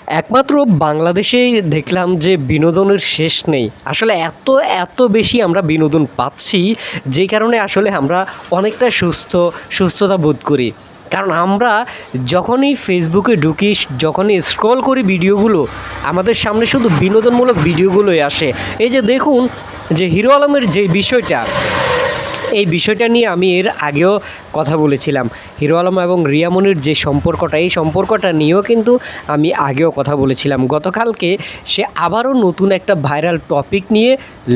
একমাত্র বাংলাদেশেই দেখলাম যে বিনোদনের শেষ নেই। আসলে এত বেশি আমরা বিনোদন পাচ্ছি, যে কারণে আসলে আমরা অনেকটা সুস্থতা বোধ করি। কারণ আমরা যখনই ফেসবুকে ঢুকি, যখনই স্ক্রল করি ভিডিওগুলো, আমাদের সামনে শুধু বিনোদনমূলক ভিডিওগুলোই আসে। এই যে দেখুন যে হিরো আলমের যে বিষয়টা, এই বিষয়টা নিয়ে আমি এর আগেও কথা বলেছিলাম। হিরো আলম এবং রিয়া মনির যে সম্পর্কটা, এই সম্পর্কটা নিয়েও কিন্তু আমি আগেও কথা বলেছিলাম। গতকালকে সে আবারও নতুন একটা ভাইরাল টপিক নিয়ে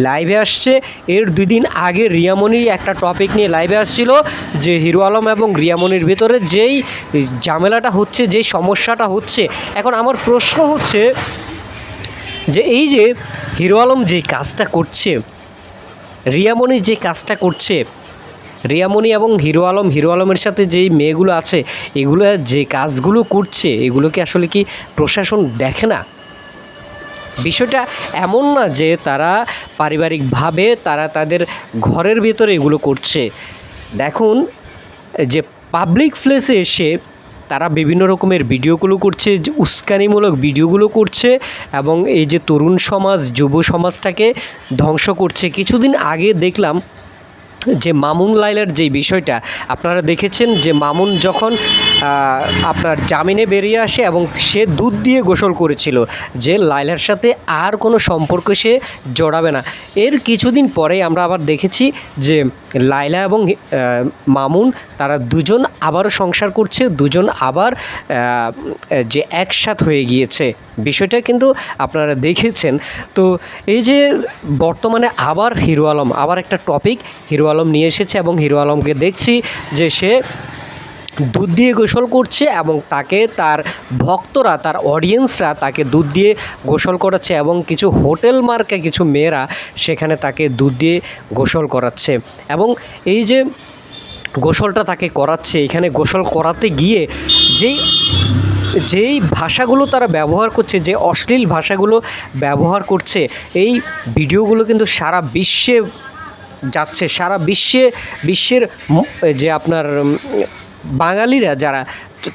লাইভে আসছে। এর 2 দিন আগে রিয়া মনির একটা টপিক নিয়ে লাইভে আসছিল, যে হিরো আলম এবং রিয়া মনির ভেতরে যেই ঝামেলাটা হচ্ছে, যেই সমস্যাটা হচ্ছে। এখন আমার প্রশ্ন হচ্ছে যে এই যে হিরো আলম যে কাজটা করছে, রিয়ামণি যে কাজটা করছে, রিয়ামণি এবং হিরো আলমের সাথে যেই মেয়েগুলো আছে, এগুলো যে কাজগুলো করছে, এগুলোকে আসলে কি প্রশাসন দেখে না? বিষয়টা এমন না যে তারা পারিবারিকভাবে তারা তাদের ঘরের ভেতরে এগুলো করছে। দেখুন যে পাবলিক প্লেসে এসে তারা বিভিন্ন রকমের ভিডিওগুলো করছে, যে উস্কানিমূলক ভিডিওগুলো করছে, এবং এই যে তরুণ সমাজ, যুব সমাজটাকে ধ্বংস করছে। কিছুদিন আগে দেখলাম যে মামুন লাইলার যে বিষয়টা আপনারা দেখেছেন, যে মামুন যখন আপনার জামিনে বেরিয়ে আসে এবং সে দুধ দিয়ে গোসল করেছিল, যে লাইলার সাথে আর কোনো সম্পর্ক সে জড়াবে না। এর কিছুদিন পরেই আমরা আবার দেখেছি যে লাইলা এবং মামুন তারা দুজন আবারও সংসার করছে, দুজন আবার যে একসাথ হয়ে গিয়েছে। বিষয়টা কিন্তু আপনারা দেখেছেন। তো এই যে বর্তমানে আবার হিরো আলম আবার একটা টপিক হিরো আলম নিয়ে এসেছে, এবং হিরো আলমকে দেখছি যে সে দুধ দিয়ে গোসল করছে, এবং তাকে তার ভক্তরা, তার অডিয়েন্সরা তাকে দুধ দিয়ে গোসল করাচ্ছে, এবং কিছু হোটেল মার্কা কিছু মেয়েরা সেখানে তাকে দুধ দিয়ে গোসল করাচ্ছে। এবং এই যে গোসলটা তাকে করাচ্ছে, এখানে গোসল করাতে গিয়ে যেই ভাষাগুলো তারা ব্যবহার করছে, যে অশ্লীল ভাষাগুলো ব্যবহার করছে, এই ভিডিওগুলো কিন্তু সারা বিশ্বে যাচ্ছে। সারা বিশ্বের যে আপনার বাঙালিরা যারা,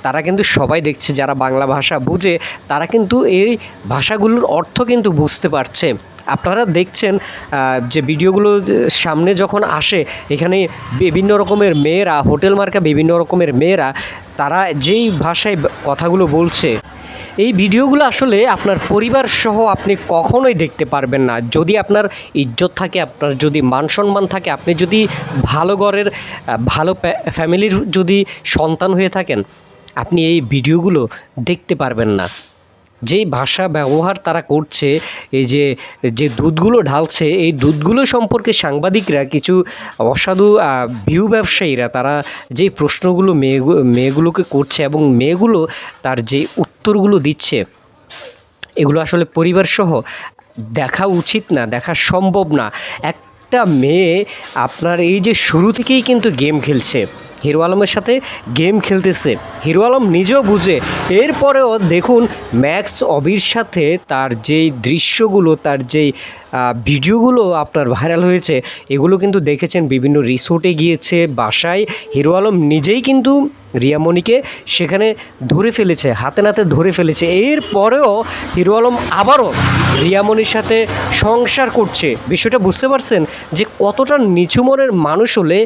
তারা কিন্তু সবাই দেখছে, যারা বাংলা ভাষা বুঝে তারা কিন্তু এই ভাষাগুলোর অর্থ কিন্তু বুঝতে পারছে। আপনারা দেখছেন যে ভিডিওগুলো সামনে যখন আসে, এখানে বিভিন্ন রকমের মেয়েরা, হোটেল মার্কা বিভিন্ন রকমের মেয়েরা, তারা যেই ভাষায় কথাগুলো বলছে, এই ভিডিওগুলো আসলে আপনার পরিবার সহ আপনি কখনোই দেখতে পারবেন না। যদি আপনার ইজ্জত থাকে, আপনার যদি মান সম্মান থাকে, আপনি যদি ভালো ঘরের ভালো ফ্যামিলির যদি সন্তান হয়ে থাকেন, আপনি এই ভিডিওগুলো দেখতে পারবেন না। যেই ভাষা ব্যবহার তারা করছে, এই যে দুধগুলো ঢালছে, এই দুধগুলো সম্পর্কে সাংবাদিকরা, কিছু অসাধু ভিউ ব্যবসায়ীরা, তারা যেই প্রশ্নগুলো মেয়েগুলোকে করছে, এবং মেয়েগুলো তার যে উত্তরগুলো দিচ্ছে, এগুলো আসলে পরিবার সহ দেখা উচিত না, দেখা সম্ভব না। একটা মেয়ে আপনার এই যে শুরু থেকেই কিন্তু গেম খেলছে, হিরো আলমের সাথে গেম খেলতেছে, হিরো আলম নিজেও বুঝে। এরপরেও দেখুন ম্যাক্স অবির সাথে তার যেই দৃশ্যগুলো, তার যেই ভিডিওগুলো আপনার ভাইরাল হয়েছে, এগুলো কিন্তু দেখেছেন বিভিন্ন রিসোর্টে গিয়েছে, বাসায় হিরো আলম নিজেই কিন্তু রিয়ামণিকে সেখানে ধরে ফেলেছে, হাতে নাতে ধরে ফেলেছে। এরপরেও হিরো আলম আবারও রিয়ামণির সাথে সংসার করছে। বিষয়টা বুঝতে পারছেন যে কতটা নিচু মনের মানুষ হলে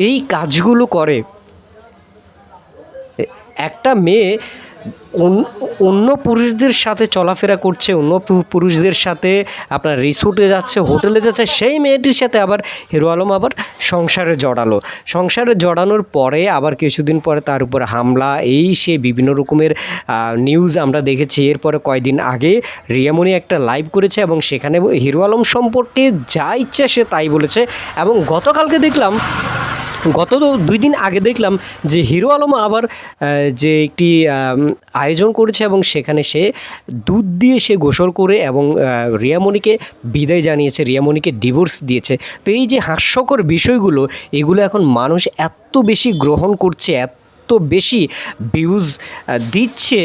এই কাজগুলো করে। একটা মেয়ে অন্য পুরুষদের সাথে চলাফেরা করছে, অন্য পুরুষদের সাথে আপনার রিসোর্টে যাচ্ছে, হোটেলে যাচ্ছে, সেই মেয়েটির সাথে আবার হিরো আলম আবার সংসারে জড়ানোর পরে আবার কিছুদিন পরে তার উপর হামলা, এই সে বিভিন্ন রকমের নিউজ আমরা দেখেছি। এরপরে কয়েকদিন আগে রিয়ামণি একটা লাইভ করেছে, এবং সেখানে হিরো আলম সম্পর্কে যা ইচ্ছা সে তাই বলেছে। এবং গত 2 দিন আগে দেখলাম যে হিরো আলম আবার যে একটি আয়োজন করেছে, এবং সেখানে সে দুধ দিয়ে সে গোসল করে, এবং রিয়ামণিকে বিদায় জানিয়েছে, রিয়ামণিকে ডিভোর্স দিয়েছে। তো এই যে হাস্যকর বিষয়গুলো, এগুলো এখন মানুষ এত বেশি গ্রহণ করছে, এত বেশি ভিউজ দিচ্ছে,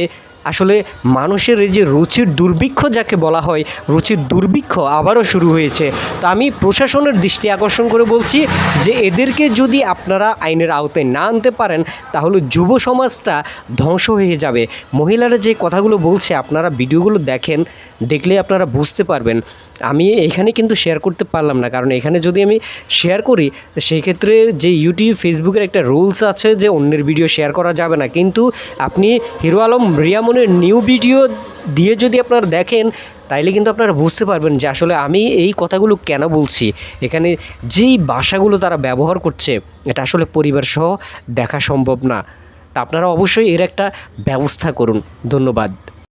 আসলে মানুষের এই যে রুচির দুর্ভিক্ষ যাকে বলা হয়, রুচির দুর্ভিক্ষ আবারও শুরু হয়েছে। তো আমি প্রশাসনের দৃষ্টি আকর্ষণ করে বলছি যে এদেরকে যদি আপনারা আইনের আওতায় না আনতে পারেন তাহলে যুব সমাজটা ধ্বংস হয়ে যাবে। মহিলারা যে কথাগুলো বলছে আপনারা ভিডিওগুলো দেখেন, দেখলে আপনারা বুঝতে পারবেন। আমি এখানে কিন্তু শেয়ার করতে পারলাম না, কারণ এখানে যদি আমি শেয়ার করি সেই ক্ষেত্রে যে ইউটিউব ফেসবুকের একটা রুলস আছে যে অন্যের ভিডিও শেয়ার করা যাবে না। কিন্তু আপনি হিরো আলম রিয়ামনের নিউ ভিডিও দিয়ে যদি আপনারা দেখেন তাইলে কিন্তু আপনারা বুঝতে পারবেন যে আসলে আমি এই কথাগুলো কেন বলছি। এখানে যেই ভাষাগুলো তারা ব্যবহার করছে এটা আসলে পরিবার সহ দেখা সম্ভব না। তা আপনারা অবশ্যই এর একটা ব্যবস্থা করুন। ধন্যবাদ।